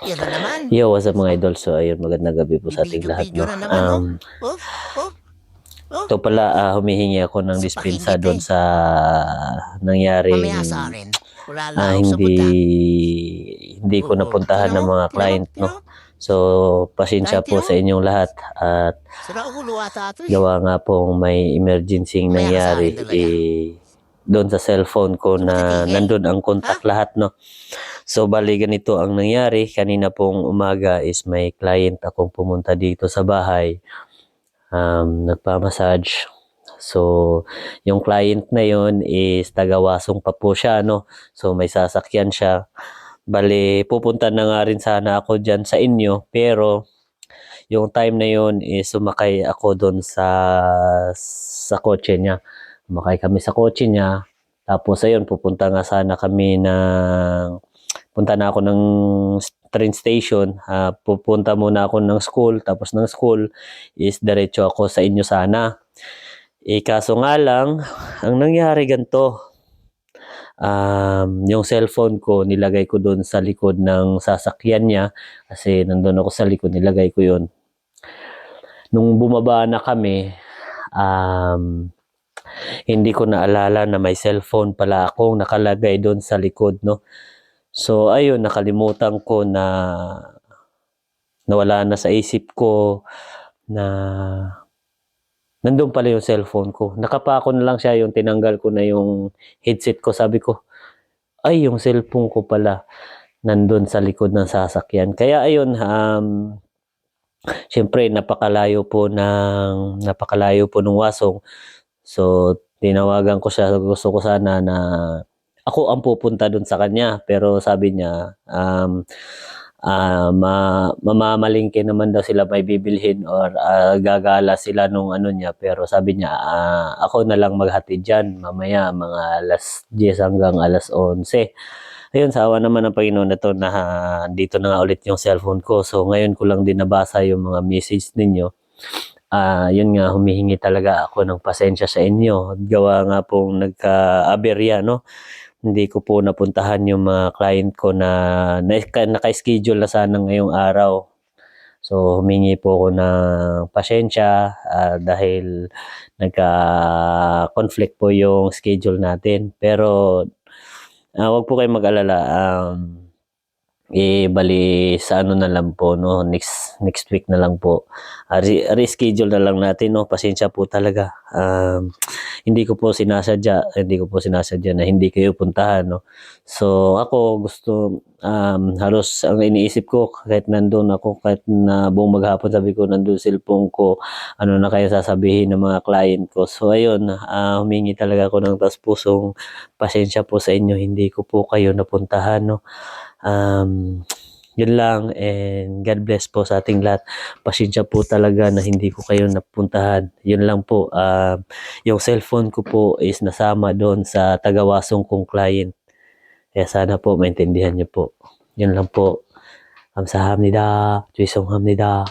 Yan na naman. Yo, what's up mga idol? So ayun, magandang gabi po sa ating lahat, Bibidyo-bidyo no. na naman, no? Ito pala, humihingi ako ng Sa dispensa pakinggan doon eh. sa nangyaring Mamaya sa akin. Wala lang sa hindi buta. hindi ko napuntahan ng mga client, no. So pasensya po sa inyong lahat at Sira ulo ata ito eh. gawa nga pong may emergency Mamaya ka sa nangyari akin talaga. doon sa cellphone ko Di ba na tatingin? nandun ang contact lahat, no. So bali ganito ang nangyari, kanina pong umaga is may client akong pumunta dito sa bahay, nagpa-massage. So yung client na yon is taga-Wasong pa po siya, no. So may sasakyan siya. Bali pupunta na nga rin sana ako diyan sa inyo, pero yung time na yon is sumakay ako doon sa kotse niya. Sumakay kami sa kotse niya. Tapos ayun, pupunta nga sana kami punta na ako ng train station. Pupunta muna ako ng school. Tapos ng school is diretso ako sa inyo sana. Kaso nga lang, ang nangyari ganito. Yung cellphone ko, nilagay ko doon sa likod ng sasakyan niya. Kasi nandun ako sa likod, nilagay ko yun. Nung bumaba na kami, hindi ko naalala na may cellphone pala akong nakalagay doon sa likod, no. So ayun, nakalimutan ko na nawala na sa isip ko na nandun pala yung cellphone ko. Nakapako na lang siya, yung tinanggal ko na yung headset ko. Sabi ko, ay, yung cellphone ko pala nandun sa likod ng sasakyan. Kaya ayun, syempre napakalayo po ng Wasong. So tinawagan ko siya, gusto ko sana na ako ang pupunta dun sa kanya, pero sabi niya mamamalingke naman daw sila, may bibilhin or gagala sila nung ano niya, pero sabi niya ako na lang maghatid dyan mamaya mga alas 10 hanggang alas 11. Ayun, sa awa naman ng Panginoon na to, na dito na nga ulit yung cellphone ko. So ngayon ko lang din nabasa yung mga message ninyo. Yun nga, humihingi talaga ako ng pasensya sa inyo. Gawa nga pong nagka-aberya, no. Hindi ko po napuntahan yung mga client ko na naka-schedule na sana ngayong araw. So humingi po ako ng pasensya dahil nagka-conflict po yung schedule natin. Pero wag po kayong mag-alala. Bali sa ano na lang po, no, next week na lang po. Reschedule na lang natin, no. Pasensya po talaga. Hindi ko po sinasadya na hindi kayo puntahan, no. So ako gusto, halos ang iniisip ko kahit nandun ako, kahit na buong maghapon, sabi ko nandun cellphone ko, ano na kaya sasabihin ng mga client ko. So ayun, humingi talaga ako ng taos pusong pasensya po sa inyo, hindi ko po kayo napuntahan, no. Yun lang, and God bless po sa ating lahat. Pasensya po talaga na hindi ko kayo napuntahan. Yun lang po, yung cellphone ko po is nasama doon sa taga-Wasong kong client. Kaya sana po maintindihan niyo po. Yun lang po. 감사합니다. 죄송합니다.